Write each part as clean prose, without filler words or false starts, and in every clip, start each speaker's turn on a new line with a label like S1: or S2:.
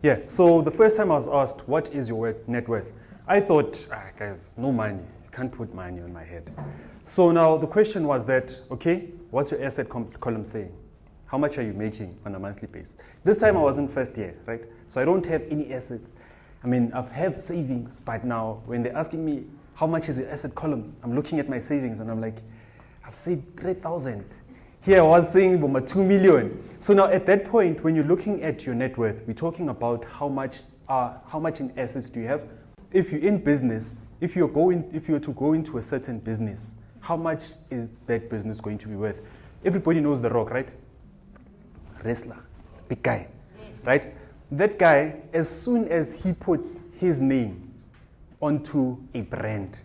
S1: Yeah, so the first time I was asked, what is your net worth? I thought, guys, no money. You can't put money on my head. So now the question was that, okay, what's your asset column saying? How much are you making on a monthly basis? This time I was in first year, right? So I don't have any assets. I mean, I've had savings, but now when they're asking me, how much is your asset column? I'm looking at my savings and I'm like, I've saved 3,000. Here I was saying, 2 million. So now at that point, when you're looking at your net worth, we're talking about how much in assets do you have? If you're in business, if you were to go into a certain business, how much is that business going to be worth? Everybody knows The Rock, right? Wrestler, big guy, right? That guy, as soon as he puts his name onto a brand,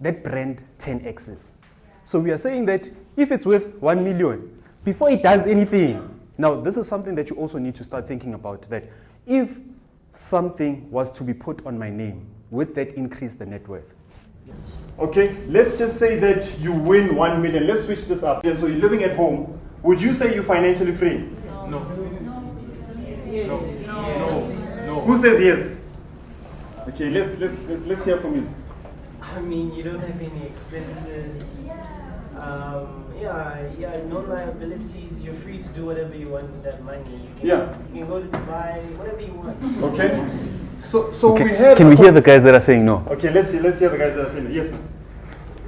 S1: that brand 10x's. So we are saying that if it's worth 1 million, before it does anything, now this is something that you also need to start thinking about, that if something was to be put on my name, would that increase the net worth?
S2: Okay, let's just say that you win 1 million. Let's switch this up. And so you're living at home. Would you say you're financially free?
S3: No.
S4: Yes.
S3: No.
S2: Who says yes? Okay, let's hear from you.
S4: I mean, you don't have any expenses. No liabilities. You're free to do whatever you want with that money. You can go to Dubai, whatever you want.
S2: Okay. So
S1: okay.
S2: we had.
S1: Can we hear the guys that are saying no?
S2: Okay, let's hear the guys that are saying no. Yes, ma'am.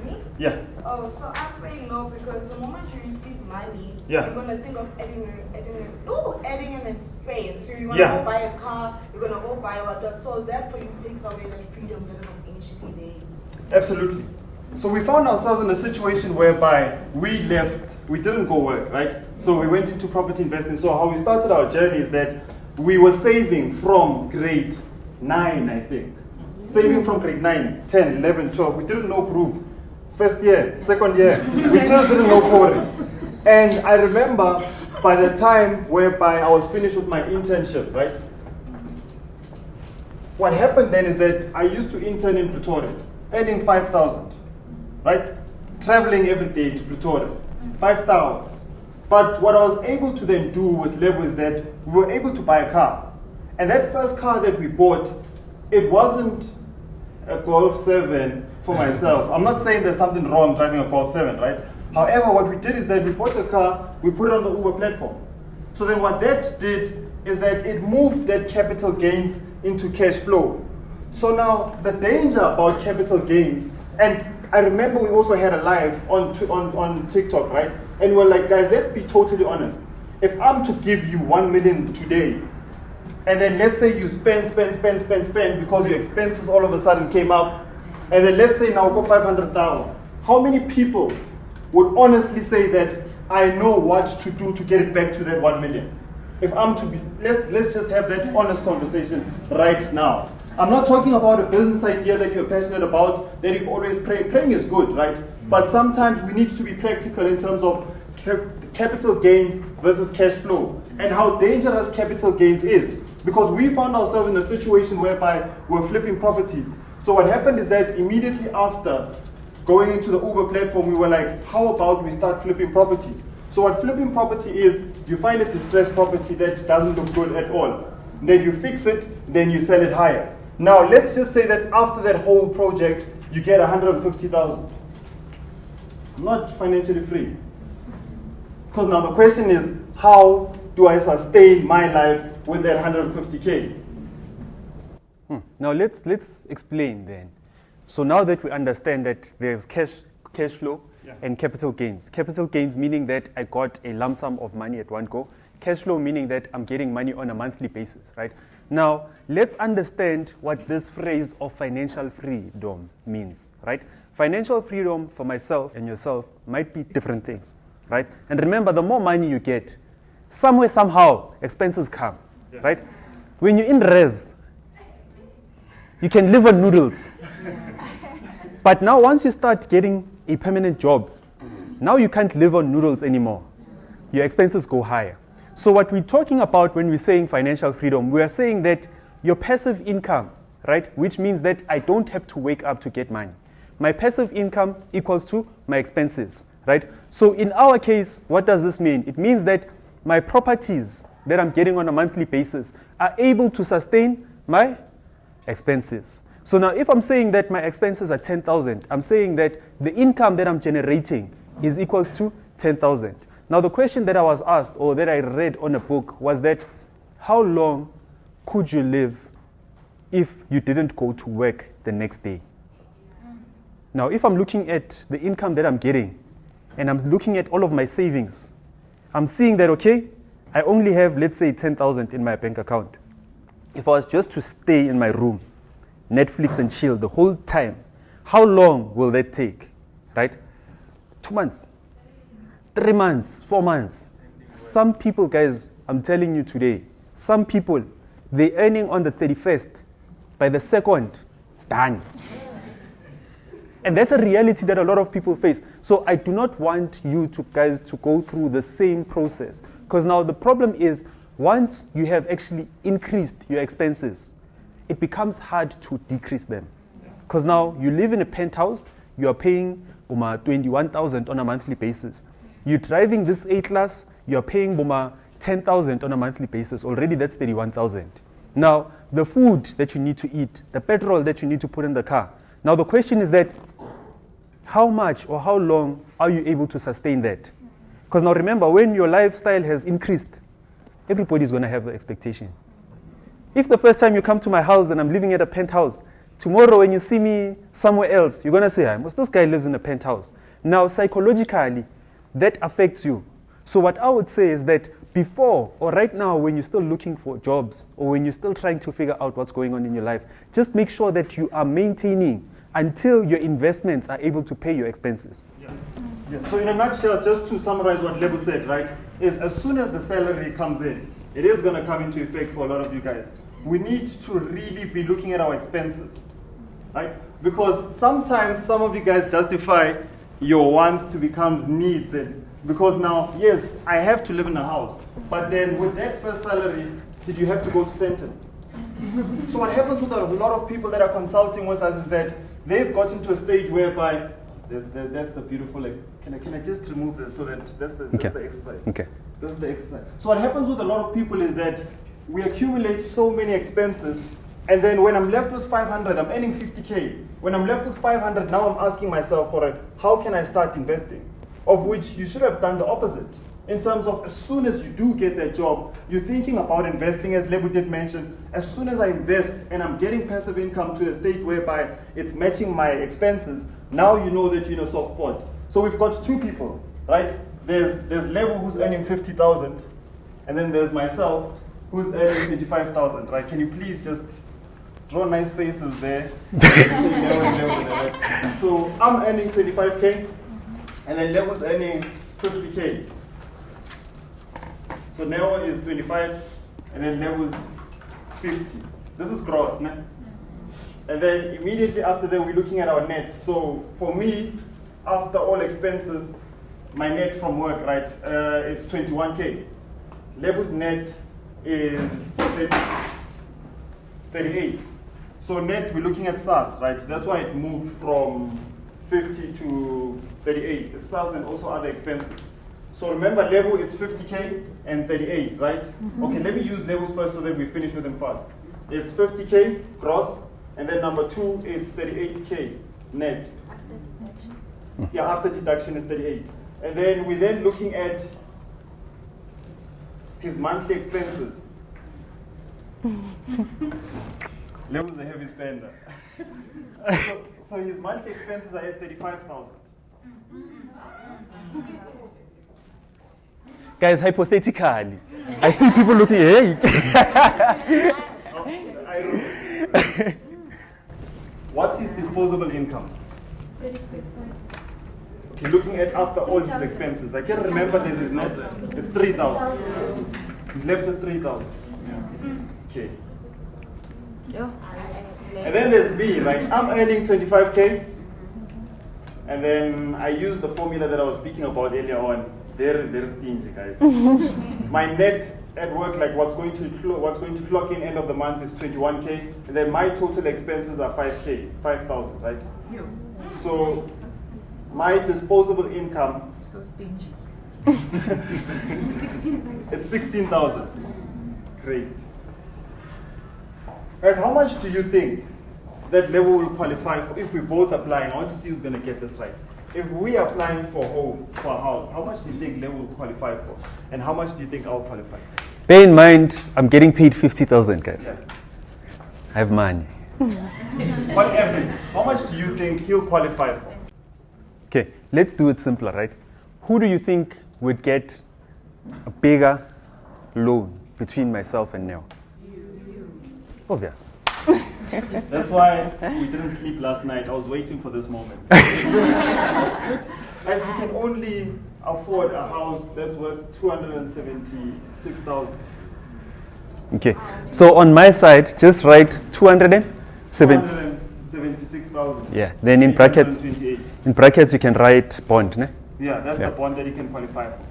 S5: Me?
S2: Yeah.
S5: Oh, so I'm saying no because the moment you receive money,
S2: Yeah.
S5: you're gonna think of adding an expense. So you wanna go buy a car, you're gonna go buy what. So that for you takes away that freedom that was initially there.
S2: Absolutely. So we found ourselves in a situation whereby we didn't go work, right? So we went into property investing. So how we started our journey is that we were saving from grade 9, I think. Saving from grade 9, 10, 11, 12. We didn't know proof. First year, second year, we still didn't know coding. And I remember by the time whereby I was finished with my internship, right? What happened then is that I used to intern in Pretoria, earning 5,000, right? Traveling every day to Pretoria, 5,000. But what I was able to then do with Lebo is that we were able to buy a car. And that first car that we bought, it wasn't a Golf 7 for myself. I'm not saying there's something wrong driving a Golf 7, right? However, what we did is that we bought a car, we put it on the Uber platform. So then what that did is that it moved that capital gains into cash flow. So now the danger about capital gains, and I remember we also had a live on TikTok, right? And we're like, guys, let's be totally honest. If I'm to give you 1 million today, and then let's say you spend because your expenses all of a sudden came up, and then let's say now go 500,000. How many people would honestly say that I know what to do to get it back to that 1 million? If I'm to be, let's just have that honest conversation right now. I'm not talking about a business idea that you're passionate about, that you always pray. Praying is good, right? But sometimes we need to be practical in terms of capital gains versus cash flow and how dangerous capital gains is. Because we found ourselves in a situation whereby we're flipping properties. So what happened is that immediately after going into the Uber platform, we were like, how about we start flipping properties? So what flipping property is, you find a distressed property that doesn't look good at all. Then you fix it, then you sell it higher. Now let's just say that after that whole project, you get 150,000. Not financially free. Because now the question is, how do I sustain my life with that 150K?
S1: Now let's explain then. So now that we understand that there's cash flow and capital gains. Capital gains meaning that I got a lump sum of money at one go. Cash flow meaning that I'm getting money on a monthly basis, right? Now let's understand what this phrase of financial freedom means, right? Financial freedom for myself and yourself might be different things, right? And remember, the more money you get, somewhere, somehow, expenses come, right? When you're in res, you can live on noodles. But now once you start getting a permanent job, now you can't live on noodles anymore. Your expenses go higher. So what we're talking about when we're saying financial freedom, we are saying that your passive income, right, which means that I don't have to wake up to get money. My passive income equals to my expenses, right? So in our case, what does this mean? It means that my properties that I'm getting on a monthly basis, are able to sustain my expenses. So now if I'm saying that my expenses are 10,000, I'm saying that the income that I'm generating is equals to 10,000. Now the question that I was asked or that I read on a book was that how long could you live if you didn't go to work the next day? Now if I'm looking at the income that I'm getting and I'm looking at all of my savings, I'm seeing that, okay, I only have, let's say, 10,000 in my bank account. If I was just to stay in my room, Netflix and chill the whole time, how long will that take, right? 2 months, 3 months, 4 months. Some people, guys, I'm telling you today, some people, they're earning on the 31st. By the 2nd, it's done. And that's a reality that a lot of people face. So I do not want you to guys to go through the same process. Because now the problem is, once you have actually increased your expenses, it becomes hard to decrease them. Because now you live in a penthouse, you are paying 21,000 on a monthly basis. You're driving this A-class, you are paying 10,000 on a monthly basis. Already that's 31,000. Now, the food that you need to eat, the petrol that you need to put in the car. Now the question is that, how much or how long are you able to sustain that? Because now remember, when your lifestyle has increased, everybody's going to have the expectation. If the first time you come to my house and I'm living at a penthouse, tomorrow when you see me somewhere else, you're going to say, this guy lives in a penthouse. Now, psychologically, that affects you. So what I would say is that before or right now, when you're still looking for jobs or when you're still trying to figure out what's going on in your life, just make sure that you are maintaining until your investments are able to pay your expenses.
S2: Yeah. So in a nutshell, just to summarize what Lebo said, right, is as soon as the salary comes in, it is going to come into effect for a lot of you guys. We need to really be looking at our expenses, right? Because sometimes some of you guys justify your wants to become needs. And because now, yes, I have to live in a house. But then with that first salary, did you have to go to Centon? So what happens with a lot of people that are consulting with us is that they've gotten to a stage whereby, that's the beautiful, can I just remove this so that that's the exercise.
S1: Okay.
S2: This is the exercise. So what happens with a lot of people is that we accumulate so many expenses, and then when I'm left with 500, I'm earning 50K. When I'm left with 500, now I'm asking myself, all right, how can I start investing? Of which you should have done the opposite. In terms of as soon as you do get that job, you're thinking about investing, as Lebo did mention. As soon as I invest and I'm getting passive income to a state whereby it's matching my expenses, now you know that you're in a soft spot. So we've got two people, right? There's Lebo who's earning 50,000, and then there's myself who's earning 25,000, right? Can you please just draw nice faces there? So I'm earning 25K, and then Lebo's earning 50K. So Neo is 25, and then Lebo's 50. This is gross, né? And then immediately after that, we're looking at our net. So for me, after all expenses, my net from work, right, it's 21K. Lebo's net is 38. So net, we're looking at SARS, right? That's why it moved from 50 to 38. It's SARS and also other expenses. So remember, Lebo, it's 50K and 38, right? Mm-hmm. Okay, let me use Lebo's first so that we finish with them fast. It's 50K gross, and then number 2, it's 38K net.
S6: After deductions.
S2: Yeah, after deduction is 38. And then we're then looking at his monthly expenses. Lebo's a heavy spender. so his monthly expenses are at 35,000.
S1: Guys, hypothetically, I see people looking, hey.
S2: I rose. What's his disposable income? Okay, looking at after all his expenses. I can't remember this is net. It's 3,000. He's left with 3,000. Okay. And then there's B, right? I'm earning 25K. And then I use the formula that I was speaking about earlier on. Very, very stingy, guys. My net at work, like what's going to clock in end of the month is 21K, and then my total expenses are 5,000, right? So my disposable income,
S6: So stingy.
S2: it's 16,000. Great. Guys, how much do you think that level will qualify for if we both applying? I want to see who's going to get this right. If we are applying for home, for a house, how much do you think level will qualify for? And how much do you think I'll qualify for?
S1: Bear in mind, I'm getting paid 50,000, guys.
S2: Yeah.
S1: I have money.
S2: On average, how much do you think he'll qualify for?
S1: Okay, let's do it simpler, right? Who do you think would get a bigger loan between myself and Neo? Obvious.
S2: That's why we didn't sleep last night. I was waiting for this moment. As he can only afford a house that's worth 276,000.
S1: Okay, so on my side, just write
S2: 276,000.
S1: Yeah, then in brackets,
S2: 828.
S1: you can write bond, ne?
S2: Yeah, that's
S1: Yeah.
S2: the bond that he can qualify for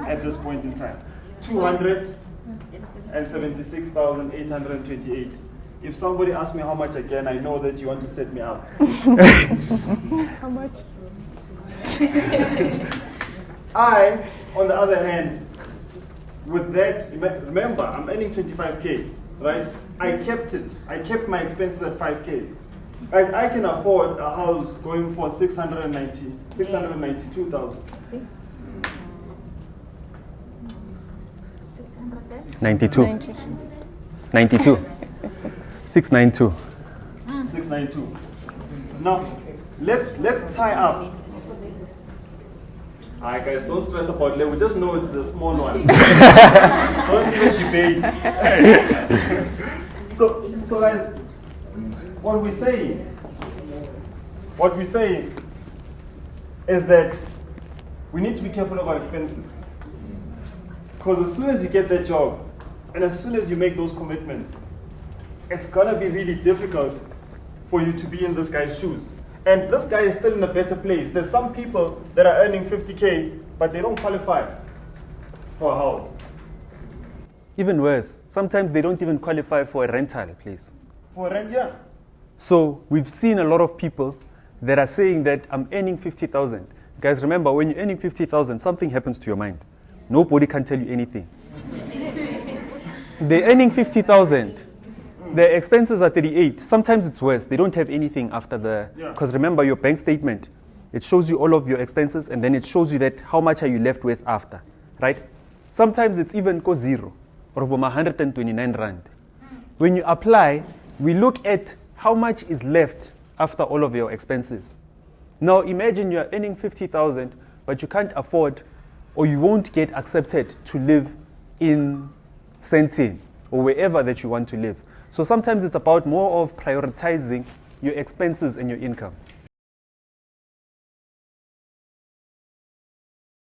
S2: at this point in time. 276,828. If somebody asks me how much again, I know that you want to set me up.
S6: How much?
S2: I, on the other hand, with that, remember, I'm earning 25K, right? I kept it. I kept my expenses at 5K. Guys, I can afford a house going for 692,000.
S1: 92. 92. 692.
S2: 692. Now, let's tie up. Alright guys, don't stress about level, just know it's the small one. Don't even debate. So guys, what we say is that we need to be careful of our expenses. Because as soon as you get that job, and as soon as you make those commitments, it's gonna be really difficult for you to be in this guy's shoes. And this guy is still in a better place. There's some people that are earning 50K, but they don't qualify for a house.
S1: Even worse, sometimes they don't even qualify for a rental place.
S2: For rent, yeah.
S1: So we've seen a lot of people that are saying that I'm earning 50,000. Guys, remember, when you're earning 50,000, something happens to your mind. Nobody can tell you anything. They're earning 50,000. Their expenses are 38. Sometimes it's worse. They don't have anything after the... Because remember, your bank statement, it shows you all of your expenses, and then it shows you that how much are you left with after, right? Sometimes it's even go zero, or 129 rand. When you apply, we look at how much is left after all of your expenses. Now imagine you're earning 50,000, but you can't afford, or you won't get accepted to live in Sentin, or wherever that you want to live. So sometimes it's about more of prioritizing your expenses and your income.